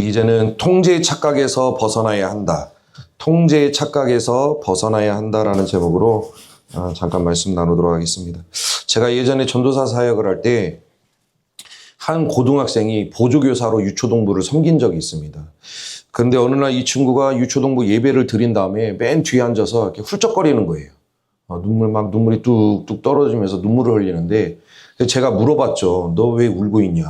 이제는 통제의 착각에서 벗어나야 한다. 통제의 착각에서 벗어나야 한다라는 제목으로 잠깐 말씀 나누도록 하겠습니다. 제가 예전에 전도사 사역을 할 때 한 고등학생이 보조교사로 유초동부를 섬긴 적이 있습니다. 그런데 어느 날 이 친구가 유초동부 예배를 드린 다음에 맨 뒤에 앉아서 이렇게 훌쩍거리는 거예요. 눈물이 뚝뚝 떨어지면서 눈물을 흘리는데 제가 물어봤죠. 너 왜 울고 있냐?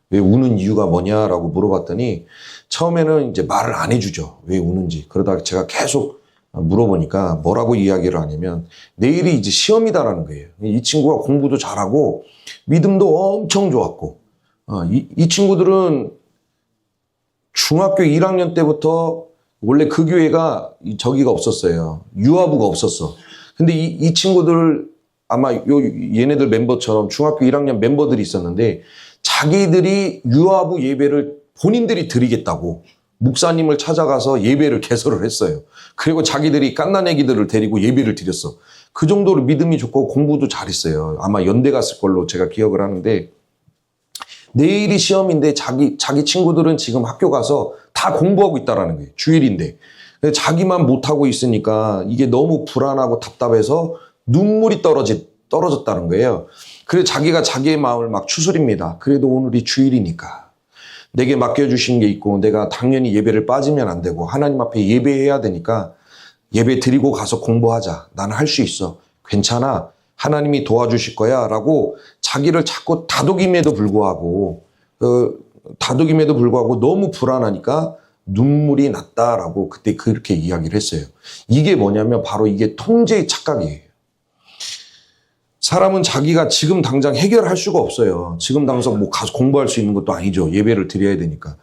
왜 우는 이유가 뭐냐라고 물어봤더니 처음에는 이제 말을 안 해주죠. 왜 우는지. 그러다가 제가 계속 물어보니까 뭐라고 이야기를 하냐면 내일이 이제 시험이다라는 거예요. 이 친구가 공부도 잘하고 믿음도 엄청 좋았고 이 친구들은 중학교 1학년 때부터 원래 그 교회가 저기가 없었어요. 유아부가 없었어. 근데 이 친구들 아마 얘네들 멤버처럼 중학교 1학년 멤버들이 있었는데 자기들이 유아부 예배를 본인들이 드리겠다고 목사님을 찾아가서 예배를 개설을 했어요. 그리고 자기들이 갓난애기들을 데리고 예배를 드렸어. 그 정도로 믿음이 좋고 공부도 잘했어요. 아마 연대 갔을 걸로 제가 기억을 하는데 내일이 시험인데 자기 친구들은 지금 학교 가서 다 공부하고 있다라는 거예요. 주일인데. 자기만 못하고 있으니까 이게 너무 불안하고 답답해서 눈물이 떨어졌다는 거예요. 그래서 자기가 자기의 마음을 막 추스립니다. 그래도 오늘이 주일이니까. 내게 맡겨주신 게 있고 내가 당연히 예배를 빠지면 안 되고 하나님 앞에 예배해야 되니까 예배 드리고 가서 공부하자. 나는 할 수 있어. 괜찮아. 하나님이 도와주실 거야. 라고 자기를 자꾸 다독임에도 불구하고 너무 불안하니까 눈물이 났다라고 그때 그렇게 이야기를 했어요. 이게 뭐냐면 바로 이게 통제의 착각이에요. 사람은 자기가 지금 당장 해결할 수가 없어요. 지금 당장 뭐 가서 공부할 수 있는 것도 아니죠. 예배를 드려야 되니까.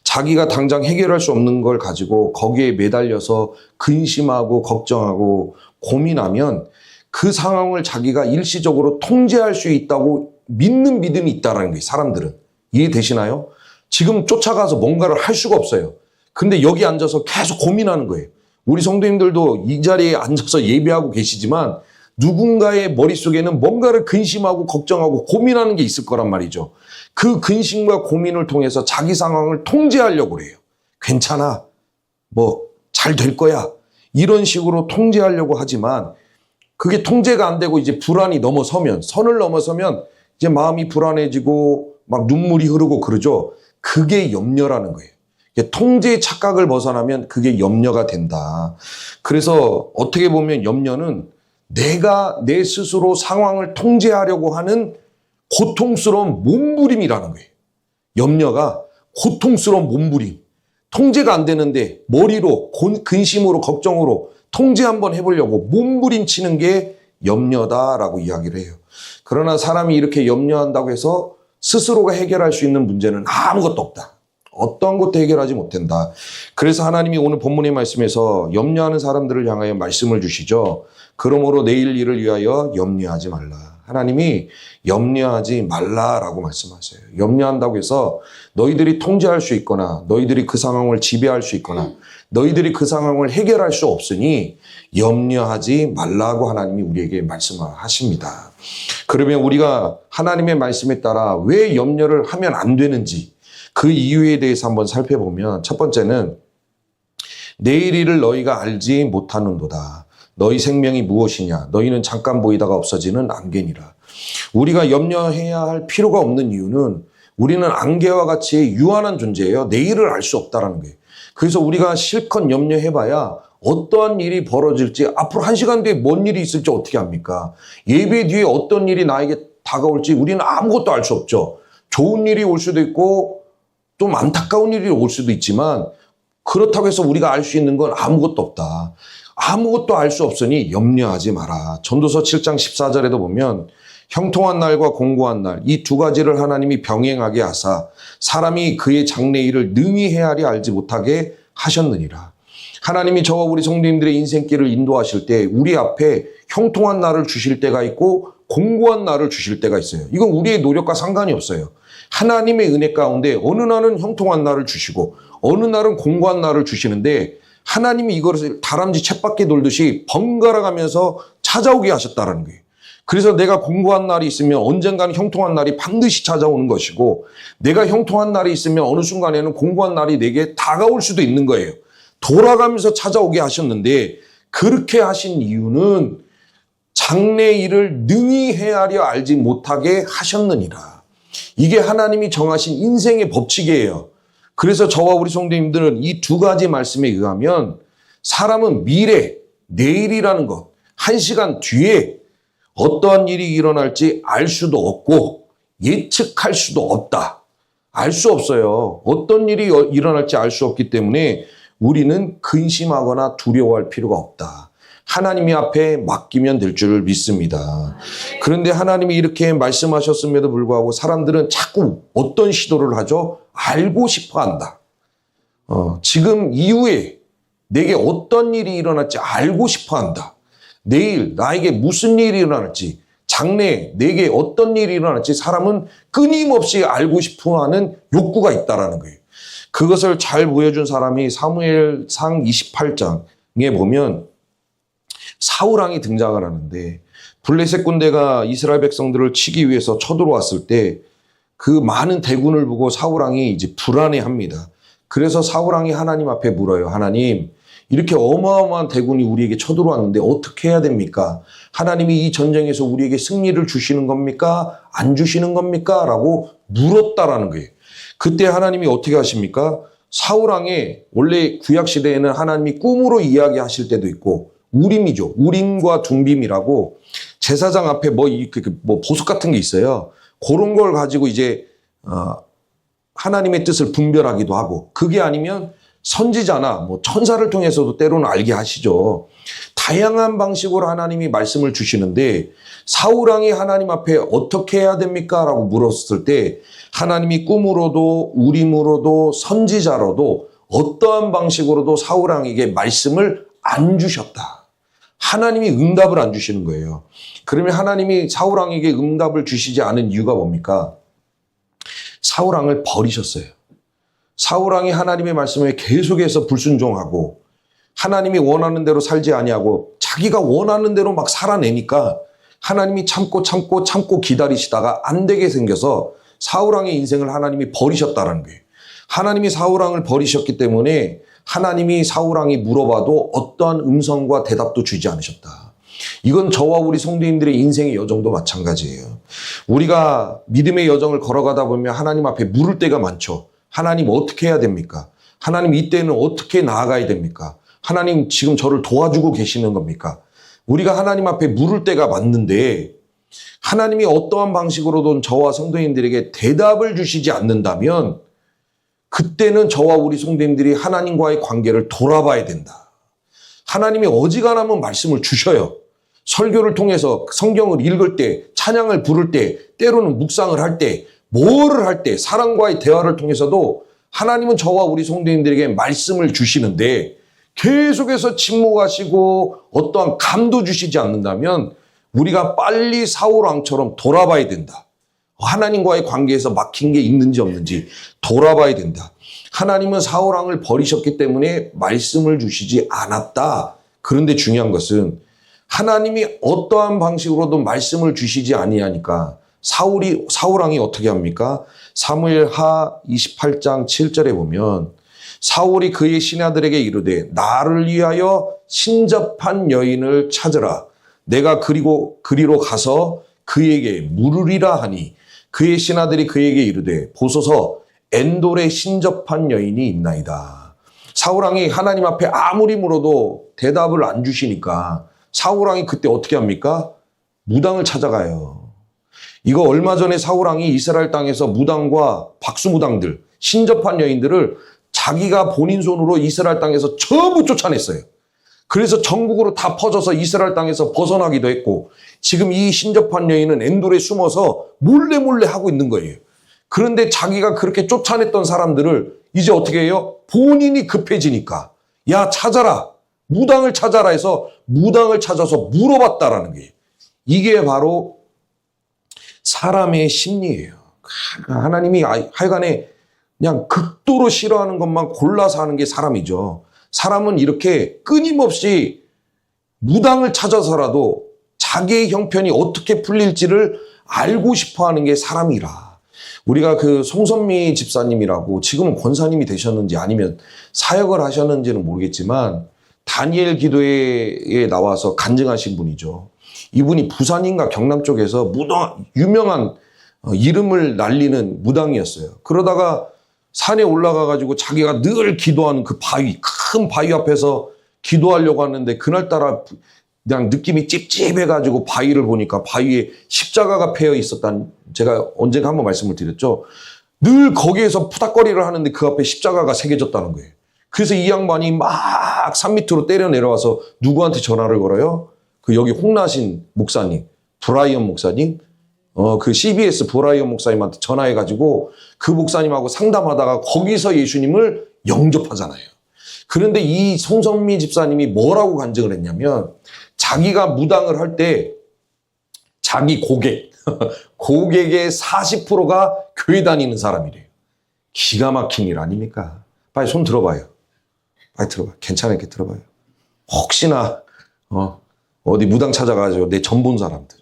자기가 당장 해결할 수 없는 걸 가지고 거기에 매달려서 근심하고 걱정하고 고민하면 그 상황을 자기가 일시적으로 통제할 수 있다고 믿는 믿음이 있다는 거예요. 사람들은. 이해되시나요? 지금 쫓아가서 뭔가를 할 수가 없어요. 근데 여기 앉아서 계속 고민하는 거예요. 우리 성도님들도 이 자리에 앉아서 예배하고 계시지만 누군가의 머릿속에는 뭔가를 근심하고 걱정하고 고민하는 게 있을 거란 말이죠. 그 근심과 고민을 통해서 자기 상황을 통제하려고 그래요. 괜찮아. 잘 될 거야. 이런 식으로 통제하려고 하지만 그게 통제가 안 되고 이제 선을 넘어서면 이제 마음이 불안해지고 막 눈물이 흐르고 그러죠. 그게 염려라는 거예요. 통제의 착각을 벗어나면 그게 염려가 된다. 그래서 어떻게 보면 염려는 내가 내 스스로 상황을 통제하려고 하는 고통스러운 몸부림이라는 거예요. 염려가 고통스러운 몸부림. 통제가 안 되는데 머리로 근심으로 걱정으로 통제 한번 해보려고 몸부림치는 게 염려다라고 이야기를 해요. 그러나 사람이 이렇게 염려한다고 해서 스스로가 해결할 수 있는 문제는 아무것도 없다. 어떠한 것도 해결하지 못한다. 그래서 하나님이 오늘 본문의 말씀에서 염려하는 사람들을 향하여 말씀을 주시죠. 그러므로 내일 일을 위하여 염려하지 말라. 하나님이 염려하지 말라라고 말씀하세요. 염려한다고 해서 너희들이 통제할 수 있거나 너희들이 그 상황을 지배할 수 있거나 너희들이 그 상황을 해결할 수 없으니 염려하지 말라고 하나님이 우리에게 말씀을 하십니다. 그러면 우리가 하나님의 말씀에 따라 왜 염려를 하면 안 되는지 그 이유에 대해서 한번 살펴보면 첫 번째는 내일 일을 너희가 알지 못하는도다. 너희 생명이 무엇이냐? 너희는 잠깐 보이다가 없어지는 안개니라. 우리가 염려해야 할 필요가 없는 이유는 우리는 안개와 같이 유한한 존재예요. 내일을 알 수 없다는 거예요. 그래서 우리가 실컷 염려해봐야 어떠한 일이 벌어질지 앞으로 1시간 뒤에 뭔 일이 있을지 어떻게 합니까? 예배 뒤에 어떤 일이 나에게 다가올지 우리는 아무것도 알 수 없죠. 좋은 일이 올 수도 있고 좀 안타까운 일이 올 수도 있지만 그렇다고 해서 우리가 알 수 있는 건 아무것도 없다. 아무것도 알 수 없으니 염려하지 마라. 전도서 7장 14절에도 보면 형통한 날과 공고한 날 이 두 가지를 하나님이 병행하게 하사 사람이 그의 장래일을 능히 헤아려 알지 못하게 하셨느니라. 하나님이 저와 우리 성도님들의 인생길을 인도하실 때 우리 앞에 형통한 날을 주실 때가 있고 공고한 날을 주실 때가 있어요. 이건 우리의 노력과 상관이 없어요. 하나님의 은혜 가운데 어느 날은 형통한 날을 주시고 어느 날은 공고한 날을 주시는데 하나님이 이것을 다람쥐 쳇바퀴 돌듯이 번갈아 가면서 찾아오게 하셨다는 거예요. 그래서 내가 공고한 날이 있으면 언젠가는 형통한 날이 반드시 찾아오는 것이고, 내가 형통한 날이 있으면 어느 순간에는 공고한 날이 내게 다가올 수도 있는 거예요. 돌아가면서 찾아오게 하셨는데, 그렇게 하신 이유는 장래 일을 능히 헤아려 알지 못하게 하셨느니라. 이게 하나님이 정하신 인생의 법칙이에요. 그래서 저와 우리 성도님들은 이 두 가지 말씀에 의하면 사람은 미래, 내일이라는 것, 1시간 뒤에 어떠한 일이 일어날지 알 수도 없고 예측할 수도 없다. 알 수 없어요. 어떤 일이 일어날지 알 수 없기 때문에 우리는 근심하거나 두려워할 필요가 없다. 하나님이 앞에 맡기면 될 줄 믿습니다. 그런데 하나님이 이렇게 말씀하셨음에도 불구하고 사람들은 자꾸 어떤 시도를 하죠? 알고 싶어 한다. 지금 이후에 내게 어떤 일이 일어날지 알고 싶어 한다. 내일 나에게 무슨 일이 일어날지, 장래에 내게 어떤 일이 일어날지 사람은 끊임없이 알고 싶어 하는 욕구가 있다는 거예요. 그것을 잘 보여준 사람이 사무엘상 28장에 보면 사울왕이 등장을 하는데, 블레셋 군대가 이스라엘 백성들을 치기 위해서 쳐들어왔을 때 그 많은 대군을 보고 사울왕이 이제 불안해합니다. 그래서 사울왕이 하나님 앞에 물어요. 하나님, 이렇게 어마어마한 대군이 우리에게 쳐들어왔는데 어떻게 해야 됩니까? 하나님이 이 전쟁에서 우리에게 승리를 주시는 겁니까? 안 주시는 겁니까? 라고 물었다라는 거예요. 그때 하나님이 어떻게 하십니까? 사울왕의 원래 구약시대에는 하나님이 꿈으로 이야기하실 때도 있고, 우림이죠. 우림과 둠빔이라고 제사장 앞에 뭐 보석 같은 게 있어요. 그런 걸 가지고 이제 하나님의 뜻을 분별하기도 하고, 그게 아니면 선지자나 뭐 천사를 통해서도 때로는 알게 하시죠. 다양한 방식으로 하나님이 말씀을 주시는데, 사울왕이 하나님 앞에 어떻게 해야 됩니까? 라고 물었을 때 하나님이 꿈으로도 우림으로도 선지자로도 어떠한 방식으로도 사울왕에게 말씀을 안 주셨다. 하나님이 응답을 안 주시는 거예요. 그러면 하나님이 사울왕에게 응답을 주시지 않은 이유가 뭡니까? 사울왕을 버리셨어요. 사울왕이 하나님의 말씀에 계속해서 불순종하고 하나님이 원하는 대로 살지 아니하고 자기가 원하는 대로 막 살아내니까 하나님이 참고 기다리시다가 안 되게 생겨서 사울왕의 인생을 하나님이 버리셨다는 거예요. 하나님이 사울왕을 버리셨기 때문에 하나님이 사울왕이 물어봐도 어떠한 음성과 대답도 주지 않으셨다. 이건 저와 우리 성도님들의 인생의 여정도 마찬가지예요. 우리가 믿음의 여정을 걸어가다 보면 하나님 앞에 물을 때가 많죠. 하나님 어떻게 해야 됩니까? 하나님 이때는 어떻게 나아가야 됩니까? 하나님 지금 저를 도와주고 계시는 겁니까? 우리가 하나님 앞에 물을 때가 많는데 하나님이 어떠한 방식으로든 저와 성도님들에게 대답을 주시지 않는다면 그때는 저와 우리 성도님들이 하나님과의 관계를 돌아봐야 된다. 하나님이 어지간하면 말씀을 주셔요. 설교를 통해서 성경을 읽을 때, 찬양을 부를 때, 때로는 묵상을 할 때, 뭐를 할 때, 사람과의 대화를 통해서도 하나님은 저와 우리 성도님들에게 말씀을 주시는데 계속해서 침묵하시고 어떠한 감도 주시지 않는다면 우리가 빨리 사울왕처럼 돌아봐야 된다. 하나님과의 관계에서 막힌 게 있는지 없는지 돌아봐야 된다. 하나님은 사울왕을 버리셨기 때문에 말씀을 주시지 않았다. 그런데 중요한 것은 하나님이 어떠한 방식으로도 말씀을 주시지 아니하니까 사울왕이 어떻게 합니까? 사무엘하 28장 7절에 보면 사울이 그의 신하들에게 이르되 나를 위하여 신접한 여인을 찾으라. 내가 그리로 가서 그에게 물으리라 하니 그의 신하들이 그에게 이르되 보소서 엔돌에 신접한 여인이 있나이다. 사울왕이 하나님 앞에 아무리 물어도 대답을 안 주시니까 사울왕이 그때 어떻게 합니까? 무당을 찾아가요. 이거 얼마 전에 사울왕이 이스라엘 땅에서 무당과 박수무당들, 신접한 여인들을 자기가 본인 손으로 이스라엘 땅에서 전부 쫓아냈어요. 그래서 전국으로 다 퍼져서 이스라엘 땅에서 벗어나기도 했고 지금 이 신접한 여인은 엔돌에 숨어서 몰래 하고 있는 거예요. 그런데 자기가 그렇게 쫓아냈던 사람들을 이제 어떻게 해요? 본인이 급해지니까 야 찾아라. 무당을 찾아라 해서 무당을 찾아서 물어봤다라는 게 이게 바로 사람의 심리예요. 하나님이 하여간에 그냥 극도로 싫어하는 것만 골라서 하는 게 사람이죠. 사람은 이렇게 끊임없이 무당을 찾아서라도 자기의 형편이 어떻게 풀릴지를 알고 싶어 하는 게 사람이라. 우리가 그 송선미 집사님이라고 지금은 권사님이 되셨는지 아니면 사역을 하셨는지는 모르겠지만 다니엘 기도회에 나와서 간증하신 분이죠. 이분이 부산인가 경남 쪽에서 유명한 이름을 날리는 무당이었어요. 그러다가 산에 올라가가지고 자기가 늘 기도하는 그 큰 바위 앞에서 기도하려고 하는데 그날따라 그냥 느낌이 찝찝해가지고 바위를 보니까 바위에 십자가가 패여 있었다는, 제가 언젠가 한번 말씀을 드렸죠. 늘 거기에서 푸닥거리를 하는데 그 앞에 십자가가 새겨졌다는 거예요. 그래서 이 양반이 막 산 밑으로 때려 내려와서 누구한테 전화를 걸어요? 그 여기 홍나신 목사님, 브라이언 목사님, 그 CBS 브라이언 목사님한테 전화해가지고 그 목사님하고 상담하다가 거기서 예수님을 영접하잖아요. 그런데 이 송선미 집사님이 뭐라고 간증을 했냐면 자기가 무당을 할 때 자기 고객의 40%가 교회 다니는 사람이래요. 기가 막힌 일 아닙니까? 빨리 손 들어봐요. 빨리 들어봐요. 괜찮게 들어봐요. 혹시나 어디 무당 찾아가지고 내 전 본 사람들.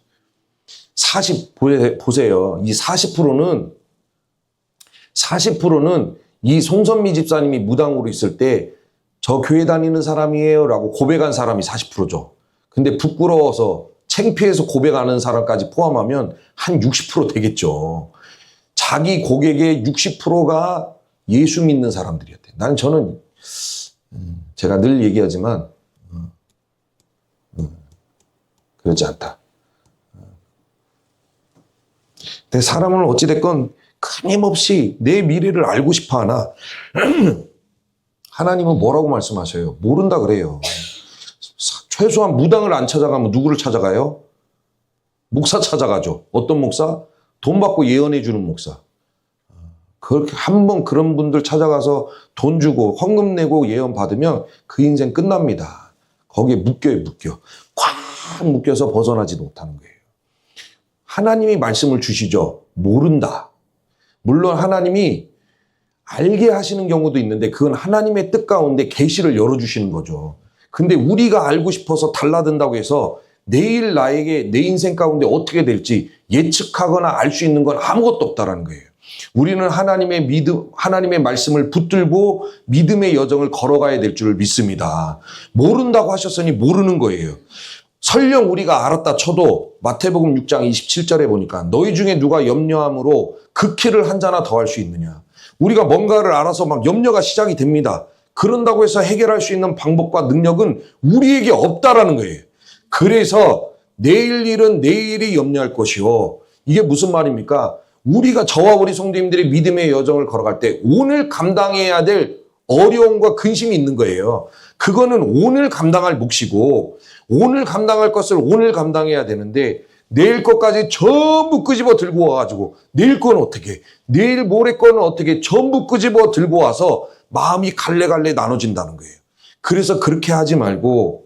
보세요. 이 40%는 이 송선미 집사님이 무당으로 있을 때 저 교회 다니는 사람이에요 라고 고백한 사람이 40%죠. 근데 부끄러워서 창피해서 고백하는 사람까지 포함하면 한 60% 되겠죠. 자기 고객의 60%가 예수 믿는 사람들이었대. 저는 제가 늘 얘기하지만 그렇지 않다. 근데 사람은 어찌됐건 끊임없이 내 미래를 알고 싶어 하나 하나님은 뭐라고 말씀하셔요? 모른다 그래요. 최소한 무당을 안 찾아가면 누구를 찾아가요? 목사 찾아가죠. 어떤 목사? 돈 받고 예언해 주는 목사. 그렇게 한번 그런 분들 찾아가서 돈 주고 헌금 내고 예언 받으면 그 인생 끝납니다. 거기에 묶여. 꽉 묶여서 벗어나지도 못하는 거예요. 하나님이 말씀을 주시죠. 모른다. 물론 하나님이 알게 하시는 경우도 있는데 그건 하나님의 뜻 가운데 계시를 열어주시는 거죠. 근데 우리가 알고 싶어서 달라든다고 해서 내일 나에게 내 인생 가운데 어떻게 될지 예측하거나 알 수 있는 건 아무것도 없다라는 거예요. 우리는 하나님의 말씀을 붙들고 믿음의 여정을 걸어가야 될 줄 믿습니다. 모른다고 하셨으니 모르는 거예요. 설령 우리가 알았다 쳐도 마태복음 6장 27절에 보니까 너희 중에 누가 염려함으로 그 키를 한 자나 더 할 수 있느냐. 우리가 뭔가를 알아서 막 염려가 시작이 됩니다. 그런다고 해서 해결할 수 있는 방법과 능력은 우리에게 없다라는 거예요. 그래서 내일 일은 내일이 염려할 것이요. 이게 무슨 말입니까? 우리가 저와 우리 성도님들이 믿음의 여정을 걸어갈 때 오늘 감당해야 될 어려움과 근심이 있는 거예요. 그거는 오늘 감당할 몫이고 오늘 감당할 것을 오늘 감당해야 되는데 내일 것까지 전부 끄집어 들고 와가지고 내일 건 어떻게, 내일 모레 거는 어떻게 전부 끄집어 들고 와서 마음이 갈래갈래 나눠진다는 거예요. 그래서 그렇게 하지 말고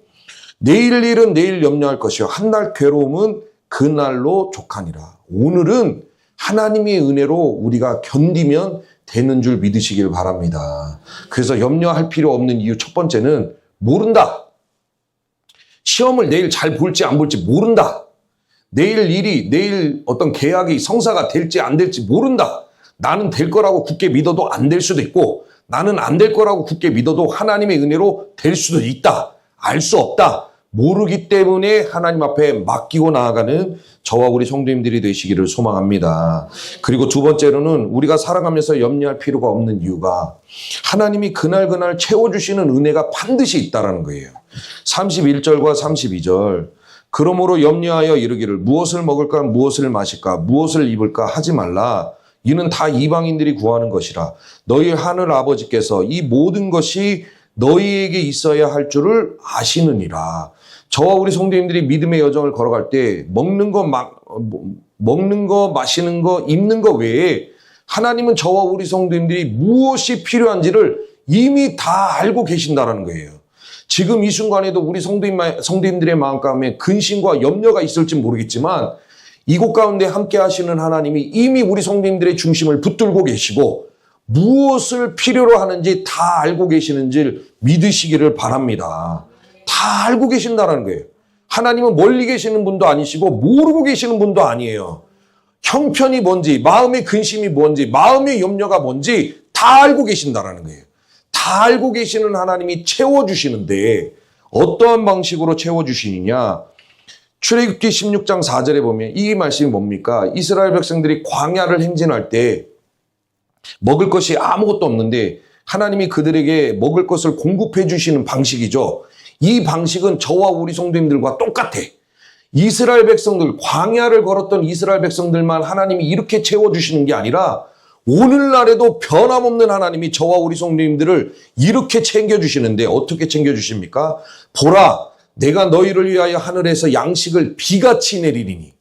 내일 일은 내일 염려할 것이요 한날 괴로움은 그날로 족하니라. 오늘은 하나님의 은혜로 우리가 견디면 되는 줄 믿으시길 바랍니다. 그래서 염려할 필요 없는 이유 첫 번째는 모른다. 시험을 내일 잘 볼지 안 볼지 모른다. 내일 어떤 계약이 성사가 될지 안 될지 모른다. 나는 될 거라고 굳게 믿어도 안 될 수도 있고 나는 안 될 거라고 굳게 믿어도 하나님의 은혜로 될 수도 있다. 알 수 없다. 모르기 때문에 하나님 앞에 맡기고 나아가는 저와 우리 성도님들이 되시기를 소망합니다. 그리고 두 번째로는 우리가 살아가면서 염려할 필요가 없는 이유가 하나님이 그날 채워주시는 은혜가 반드시 있다는 거예요. 31절과 32절 그러므로 염려하여 이르기를 무엇을 먹을까 무엇을 마실까 무엇을 입을까 하지 말라. 이는 다 이방인들이 구하는 것이라. 너희 하늘 아버지께서 이 모든 것이 너희에게 있어야 할 줄을 아시느니라. 저와 우리 성도님들이 믿음의 여정을 걸어갈 때 먹는 거, 마시는 거, 입는 거 외에 하나님은 저와 우리 성도님들이 무엇이 필요한지를 이미 다 알고 계신다라는 거예요. 지금 이 순간에도 우리 성도님들의 마음 가운데 근심과 염려가 있을지 모르겠지만 이곳 가운데 함께 하시는 하나님이 이미 우리 성도님들의 중심을 붙들고 계시고 무엇을 필요로 하는지 다 알고 계시는지 믿으시기를 바랍니다. 다 알고 계신다는 거예요. 하나님은 멀리 계시는 분도 아니시고 모르고 계시는 분도 아니에요. 형편이 뭔지, 마음의 근심이 뭔지, 마음의 염려가 뭔지 다 알고 계신다라는 거예요. 다 알고 계시는 하나님이 채워주시는데 어떠한 방식으로 채워주시느냐. 출애굽기 16장 4절에 보면 이 말씀이 뭡니까? 이스라엘 백성들이 광야를 행진할 때 먹을 것이 아무것도 없는데 하나님이 그들에게 먹을 것을 공급해 주시는 방식이죠. 이 방식은 저와 우리 성도님들과 똑같아. 이스라엘 백성들, 광야를 걸었던 이스라엘 백성들만 하나님이 이렇게 채워주시는 게 아니라 오늘날에도 변함없는 하나님이 저와 우리 성도님들을 이렇게 챙겨주시는데 어떻게 챙겨주십니까? 보라, 내가 너희를 위하여 하늘에서 양식을 비같이 내리리니.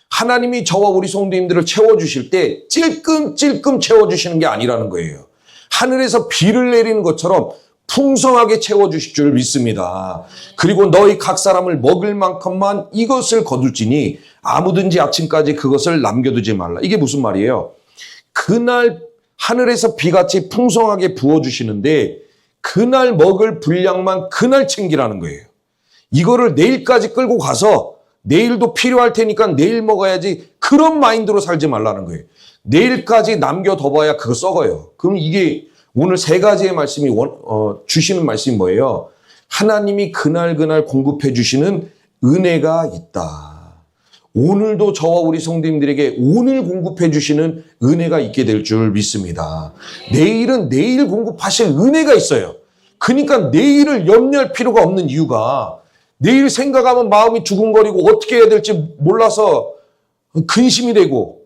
하나님이 저와 우리 성도님들을 채워주실 때 찔끔찔끔 채워주시는 게 아니라는 거예요. 하늘에서 비를 내리는 것처럼 풍성하게 채워주실 줄 믿습니다. 그리고 너희 각 사람을 먹을 만큼만 이것을 거둘지니 아무든지 아침까지 그것을 남겨두지 말라. 이게 무슨 말이에요? 그날 하늘에서 비같이 풍성하게 부어주시는데 그날 먹을 분량만 그날 챙기라는 거예요. 이거를 내일까지 끌고 가서 내일도 필요할 테니까 내일 먹어야지 그런 마인드로 살지 말라는 거예요. 내일까지 남겨둬봐야 그거 썩어요. 그럼 이게 오늘 세 가지의 말씀이 주시는 말씀이 뭐예요? 하나님이 그날 공급해 주시는 은혜가 있다. 오늘도 저와 우리 성도님들에게 오늘 공급해 주시는 은혜가 있게 될 줄 믿습니다. 내일은 내일 공급하실 은혜가 있어요. 그러니까 내일을 염려할 필요가 없는 이유가 내일 생각하면 마음이 두근거리고 어떻게 해야 될지 몰라서 근심이 되고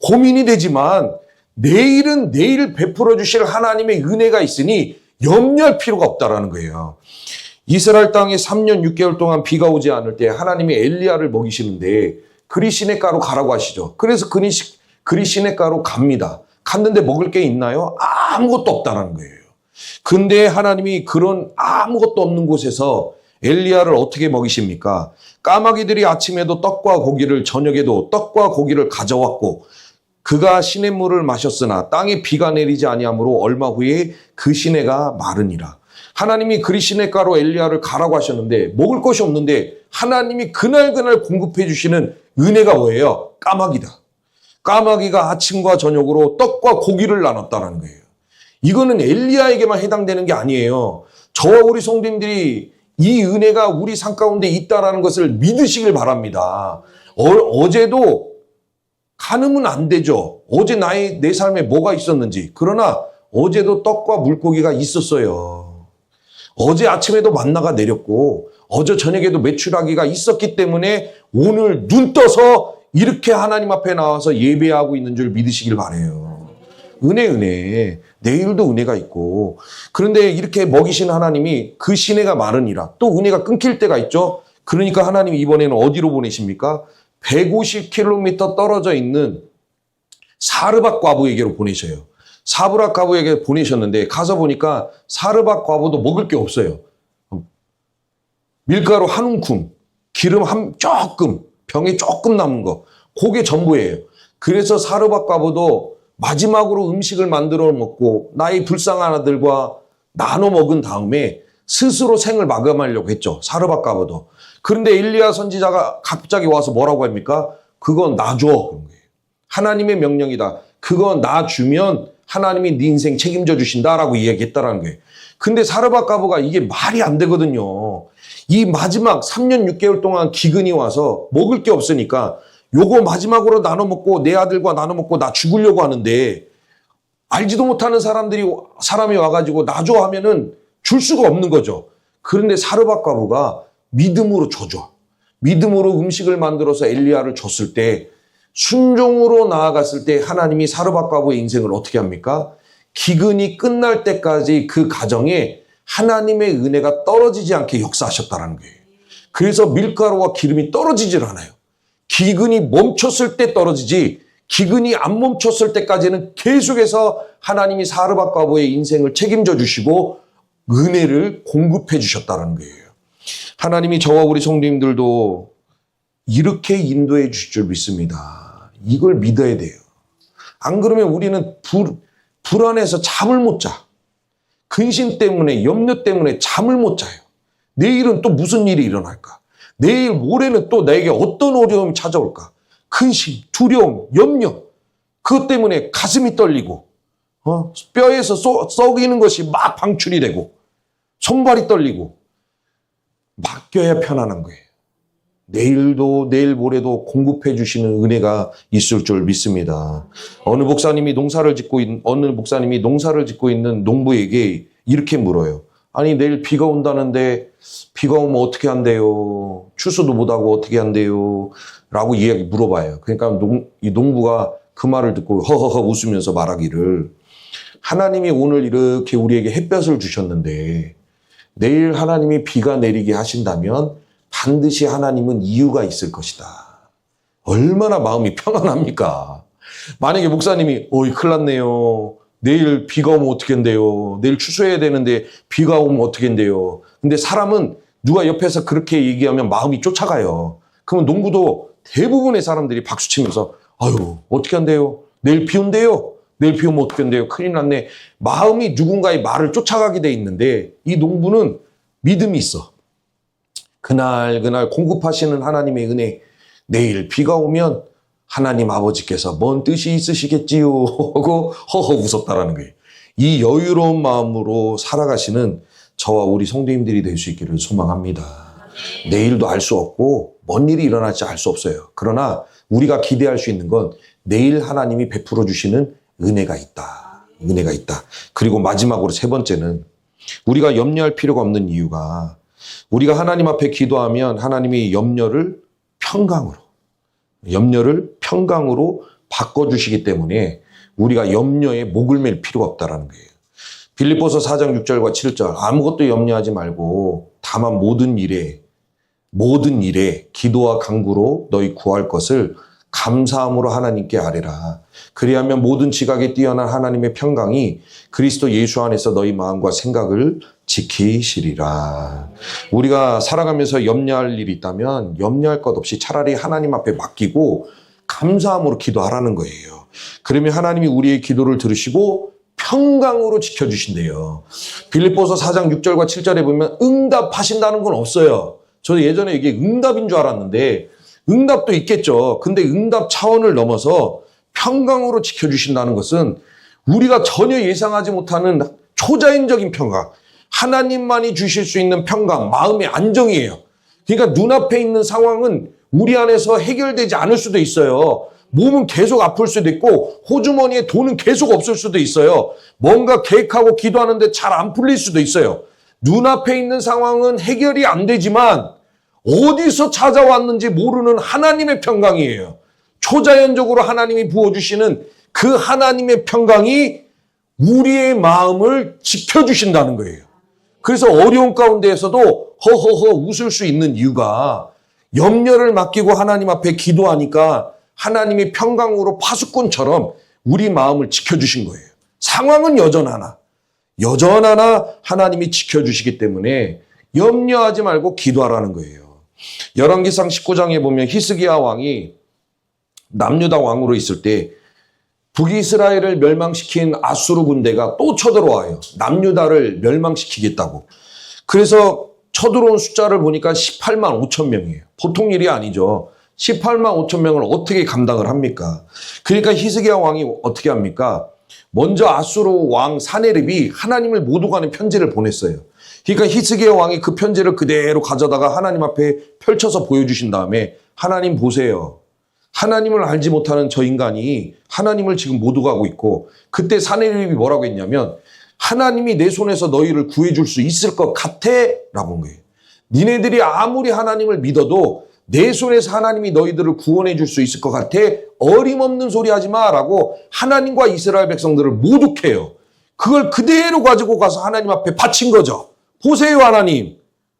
고민이 되지만 내일은 내일 베풀어 주실 하나님의 은혜가 있으니 염려할 필요가 없다라는 거예요. 이스라엘 땅에 3년 6개월 동안 비가 오지 않을 때 하나님이 엘리야를 먹이시는데 그리 시냇가로 가라고 하시죠. 그래서 그리 시냇가로 갑니다. 갔는데 먹을 게 있나요? 아무것도 없다라는 거예요. 근데 하나님이 그런 아무것도 없는 곳에서 엘리야를 어떻게 먹이십니까? 까마귀들이 아침에도 떡과 고기를 저녁에도 떡과 고기를 가져왔고 그가 시냇물을 마셨으나 땅에 비가 내리지 아니하므로 얼마 후에 그 시내가 마르니라. 하나님이 그리 시냇가로 엘리야를 가라고 하셨는데 먹을 것이 없는데 하나님이 그날 공급해 주시는 은혜가 뭐예요? 까마귀다. 까마귀가 아침과 저녁으로 떡과 고기를 나눴다는 거예요. 이거는 엘리야에게만 해당되는 게 아니에요. 저와 우리 성도님들이 이 은혜가 우리 삶 가운데 있다는 것을 믿으시길 바랍니다. 어제도 가늠은 안 되죠. 어제 내 삶에 뭐가 있었는지. 그러나 어제도 떡과 물고기가 있었어요. 어제 아침에도 만나가 내렸고 어제 저녁에도 메추라기가 있었기 때문에 오늘 눈 떠서 이렇게 하나님 앞에 나와서 예배하고 있는 줄 믿으시길 바라요. 은혜. 내일도 은혜가 있고 그런데 이렇게 먹이신 하나님이 그 시내가 마르니라. 또 은혜가 끊길 때가 있죠. 그러니까 하나님이 이번에는 어디로 보내십니까? 150km 떨어져 있는 사르밧 과부에게로 보내셔요. 사르밧 과부에게 보내셨는데 가서 보니까 사르밧 과부도 먹을 게 없어요. 밀가루 한 움큼, 기름 조금, 병에 조금 남은 거, 그게 전부예요. 그래서 사르밧 과부도 마지막으로 음식을 만들어 먹고 나의 불쌍한 아들과 나눠 먹은 다음에 스스로 생을 마감하려고 했죠. 사르밧 과부도. 그런데 엘리야 선지자가 갑자기 와서 뭐라고 합니까? 그건 놔줘. 그런 거예요. 하나님의 명령이다. 그건 놔주면 하나님이 네 인생 책임져 주신다라고 이야기했다라는 거예요. 근데 사르밧 과부가 이게 말이 안 되거든요. 이 마지막 3년 6개월 동안 기근이 와서 먹을 게 없으니까 요거 마지막으로 나눠 먹고 내 아들과 나눠 먹고 나 죽으려고 하는데 알지도 못하는 사람이 와가지고 놔줘 하면은 줄 수가 없는 거죠. 그런데 사르밧 과부가 믿음으로 줘줘. 믿음으로 음식을 만들어서 엘리야를 줬을 때 순종으로 나아갔을 때 하나님이 사르밧 과부의 인생을 어떻게 합니까? 기근이 끝날 때까지 그 가정에 하나님의 은혜가 떨어지지 않게 역사하셨다는 거예요. 그래서 밀가루와 기름이 떨어지질 않아요. 기근이 멈췄을 때 떨어지지 기근이 안 멈췄을 때까지는 계속해서 하나님이 사르밧 과부의 인생을 책임져 주시고 은혜를 공급해 주셨다는 거예요. 하나님이 저와 우리 성도님들도 이렇게 인도해 주실 줄 믿습니다. 이걸 믿어야 돼요. 안 그러면 우리는 불안해서 잠을 못 자. 근심 때문에 염려 때문에 잠을 못 자요. 내일은 또 무슨 일이 일어날까? 내일 모레는 또 나에게 어떤 어려움이 찾아올까? 근심, 두려움, 염려. 그것 때문에 가슴이 떨리고 뼈에서 썩이는 것이 막 방출이 되고 손발이 떨리고 맡겨야 편안한 거예요. 내일도 내일 모레도 공급해 주시는 은혜가 있을 줄 믿습니다. 어느 목사님이 농사를 짓고 있는 농부에게 이렇게 물어요. 아니 내일 비가 온다는데 비가 오면 어떻게 한대요? 추수도 못하고 어떻게 한대요? 라고 이야기 물어봐요. 그러니까 이 농부가 그 말을 듣고 허허허 웃으면서 말하기를, 하나님이 오늘 이렇게 우리에게 햇볕을 주셨는데 내일 하나님이 비가 내리게 하신다면 반드시 하나님은 이유가 있을 것이다. 얼마나 마음이 평안합니까? 만약에 목사님이 큰일 났네요. 내일 비가 오면 어떻게 한대요? 내일 추수해야 되는데 비가 오면 어떻게 한대요? 근데 사람은 누가 옆에서 그렇게 얘기하면 마음이 쫓아가요. 그러면 농부도 대부분의 사람들이 박수치면서 아유 어떻게 한대요? 내일 비 온대요? 내일 비 오면 어떻게 한대요? 큰일 났네. 마음이 누군가의 말을 쫓아가게 돼 있는데 이 농부는 믿음이 있어. 그날 공급하시는 하나님의 은혜, 내일 비가 오면 하나님 아버지께서 뭔 뜻이 있으시겠지요 하고 허허 웃었다라는 거예요. 이 여유로운 마음으로 살아가시는 저와 우리 성도님들이 될 수 있기를 소망합니다. 내일도 알 수 없고 뭔 일이 일어날지 알 수 없어요. 그러나 우리가 기대할 수 있는 건 내일 하나님이 베풀어 주시는 은혜가 있다. 은혜가 있다. 그리고 마지막으로 세 번째는 우리가 염려할 필요가 없는 이유가, 우리가 하나님 앞에 기도하면 하나님이 염려를 평강으로 바꿔주시기 때문에 우리가 염려에 목을 맬 필요가 없다는 거예요. 빌립보서 4장 6절과 7절, 아무것도 염려하지 말고 다만 모든 일에 기도와 간구로 너희 구할 것을 감사함으로 하나님께 아뢰라. 그리하면 모든 지각에 뛰어난 하나님의 평강이 그리스도 예수 안에서 너희 마음과 생각을 지키시리라. 우리가 살아가면서 염려할 일이 있다면 염려할 것 없이 차라리 하나님 앞에 맡기고 감사함으로 기도하라는 거예요. 그러면 하나님이 우리의 기도를 들으시고 평강으로 지켜주신대요. 빌립보서 4장 6절과 7절에 보면 응답하신다는 건 없어요. 저도 예전에 이게 응답인 줄 알았는데 응답도 있겠죠. 근데 응답 차원을 넘어서 평강으로 지켜주신다는 것은 우리가 전혀 예상하지 못하는 초자연적인 평강, 하나님만이 주실 수 있는 평강, 마음의 안정이에요. 그러니까 눈앞에 있는 상황은 우리 안에서 해결되지 않을 수도 있어요. 몸은 계속 아플 수도 있고 호주머니에 돈은 계속 없을 수도 있어요. 뭔가 계획하고 기도하는데 잘 안 풀릴 수도 있어요. 눈앞에 있는 상황은 해결이 안 되지만 어디서 찾아왔는지 모르는 하나님의 평강이에요. 초자연적으로 하나님이 부어주시는 그 하나님의 평강이 우리의 마음을 지켜주신다는 거예요. 그래서 어려운 가운데에서도 허허허 웃을 수 있는 이유가 염려를 맡기고 하나님 앞에 기도하니까 하나님이 평강으로 파수꾼처럼 우리 마음을 지켜주신 거예요. 상황은 여전하나 하나님이 지켜주시기 때문에 염려하지 말고 기도하라는 거예요. 열왕기상 19장에 보면 히스기야 왕이 남유다 왕으로 있을 때 북이스라엘을 멸망시킨 아수르 군대가 또 쳐들어와요. 남유다를 멸망시키겠다고. 그래서 쳐들어온 숫자를 보니까 18만 5천 명이에요. 보통 일이 아니죠. 18만 5천 명을 어떻게 감당을 합니까? 그러니까 히스기야 왕이 어떻게 합니까? 먼저 아수르 왕 사네립이 하나님을 모독하는 편지를 보냈어요. 그러니까 히스기야 왕이 그 편지를 그대로 가져다가 하나님 앞에 펼쳐서 보여주신 다음에 하나님 보세요. 하나님을 알지 못하는 저 인간이 하나님을 지금 모독하고 있고, 그때 사네립이 뭐라고 했냐면 하나님이 내 손에서 너희를 구해줄 수 있을 것 같아 라고 한 거예요. 니네들이 아무리 하나님을 믿어도 내 손에서 하나님이 너희들을 구원해 줄 수 있을 것 같아, 어림없는 소리 하지 마 라고 하나님과 이스라엘 백성들을 모독해요. 그걸 그대로 가지고 가서 하나님 앞에 바친 거죠. 보세요, 하나님.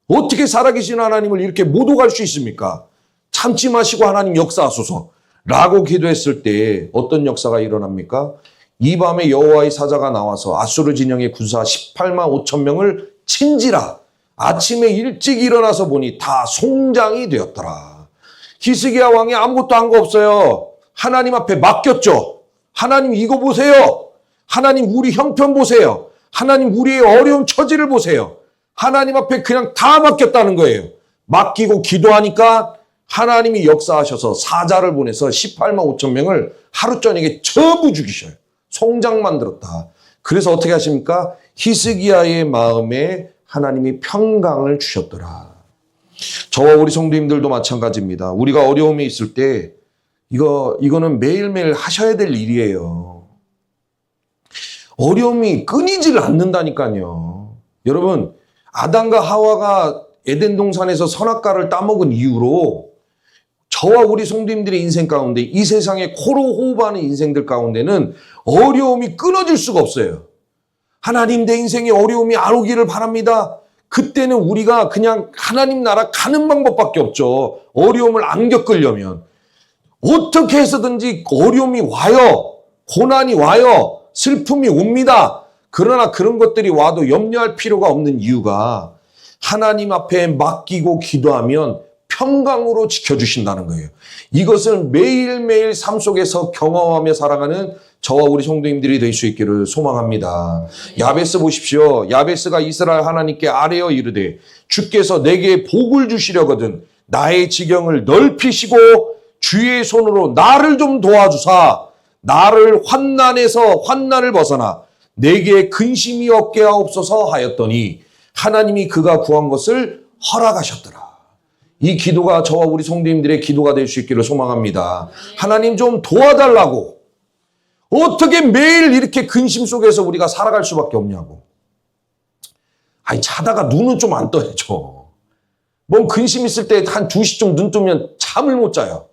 어떻게 살아계신 하나님을 이렇게 모독할 수 있습니까? 참지 마시고 하나님 역사하소서 라고 기도했을 때 어떤 역사가 일어납니까? 이 밤에 여호와의 사자가 나와서 아수르 진영의 군사 18만 5천 명을 친지라. 아침에 일찍 일어나서 보니 다 송장이 되었더라. 히스기야 왕이 아무것도 한 거 없어요. 하나님 앞에 맡겼죠. 하나님 이거 보세요. 하나님 우리 형편 보세요. 하나님 우리의 어려운 처지를 보세요. 하나님 앞에 그냥 다 맡겼다는 거예요. 맡기고 기도하니까 하나님이 역사하셔서 사자를 보내서 18만 5천 명을 하루 저녁에 전부 죽이셔요. 송장 만들었다. 그래서 어떻게 하십니까? 히스기야의 마음에 하나님이 평강을 주셨더라. 저와 우리 성도님들도 마찬가지입니다. 우리가 어려움이 있을 때 이거는 매일매일 하셔야 될 일이에요. 어려움이 끊이질 않는다니까요. 여러분, 아담과 하와가 에덴 동산에서 선악과를 따먹은 이후로 저와 우리 성도님들의 인생 가운데 이 세상에 코로 호흡하는 인생들 가운데는 어려움이 끊어질 수가 없어요. 하나님, 내 인생에 어려움이 안 오기를 바랍니다. 그때는 우리가 그냥 하나님 나라 가는 방법밖에 없죠. 어려움을 안 겪으려면. 어떻게 해서든지 어려움이 와요. 고난이 와요. 슬픔이 옵니다. 그러나 그런 것들이 와도 염려할 필요가 없는 이유가 하나님 앞에 맡기고 기도하면 평강으로 지켜주신다는 거예요. 이것을 매일매일 삶 속에서 경험하며 살아가는 저와 우리 성도님들이 될 수 있기를 소망합니다. 야베스 보십시오. 야베스가 이스라엘 하나님께 아뢰어 이르되 주께서 내게 복을 주시려거든 나의 지경을 넓히시고 주의 손으로 나를 좀 도와주사 나를 환난에서 환난을 벗어나 내게 근심이 없게 하옵소서 하였더니 하나님이 그가 구한 것을 허락하셨더라. 이 기도가 저와 우리 성도님들의 기도가 될 수 있기를 소망합니다. 하나님 좀 도와달라고. 어떻게 매일 이렇게 근심 속에서 우리가 살아갈 수밖에 없냐고. 아니, 자다가 눈은 좀 안 떠야죠. 뭔 근심 있을 때 한 2시쯤 눈 뜨면 잠을 못 자요.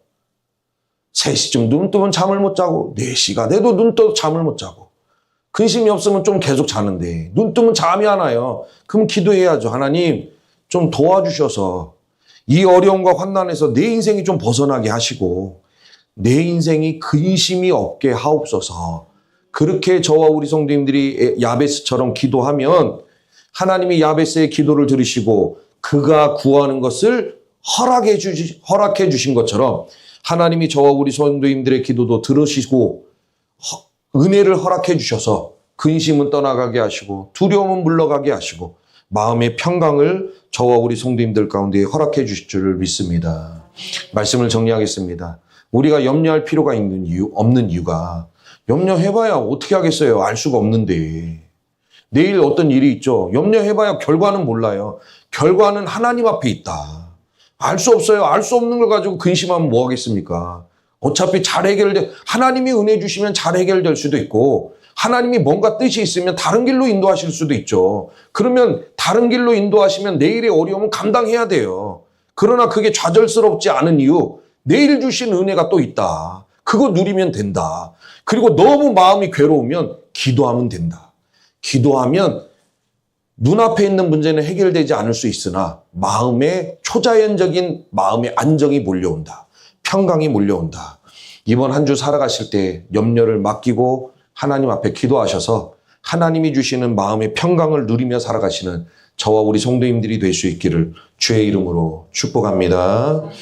3시쯤 눈 뜨면 잠을 못 자고 4시가 돼도 눈 떠도 잠을 못 자고 근심이 없으면 좀 계속 자는데 눈 뜨면 잠이 안 와요. 그럼 기도해야죠. 하나님 좀 도와주셔서 이 어려움과 환난에서 내 인생이 좀 벗어나게 하시고 내 인생이 근심이 없게 하옵소서. 그렇게 저와 우리 성도님들이 야베스처럼 기도하면 하나님이 야베스의 기도를 들으시고 그가 구하는 것을 허락해 주신 것처럼 하나님이 저와 우리 성도님들의 기도도 들으시고 은혜를 허락해 주셔서 근심은 떠나가게 하시고 두려움은 물러가게 하시고 마음의 평강을 저와 우리 성도님들 가운데 허락해 주실 줄을 믿습니다. 말씀을 정리하겠습니다. 우리가 염려할 필요가 없는 이유가 염려해봐야 어떻게 하겠어요. 알 수가 없는데. 내일 어떤 일이 있죠. 염려해봐야 결과는 몰라요. 결과는 하나님 앞에 있다. 알 수 없어요. 알 수 없는 걸 가지고 근심하면 뭐 하겠습니까? 어차피 잘 하나님이 은혜 주시면 잘 해결될 수도 있고 하나님이 뭔가 뜻이 있으면 다른 길로 인도하실 수도 있죠. 그러면 다른 길로 인도하시면 내일의 어려움은 감당해야 돼요. 그러나 그게 좌절스럽지 않은 이유, 내일 주신 은혜가 또 있다. 그거 누리면 된다. 그리고 너무 마음이 괴로우면 기도하면 된다. 기도하면 눈앞에 있는 문제는 해결되지 않을 수 있으나 마음에 초자연적인 마음의 안정이 몰려온다. 평강이 몰려온다. 이번 한 주 살아가실 때 염려를 맡기고 하나님 앞에 기도하셔서 하나님이 주시는 마음의 평강을 누리며 살아가시는 저와 우리 성도님들이 될 수 있기를 주의 이름으로 축복합니다.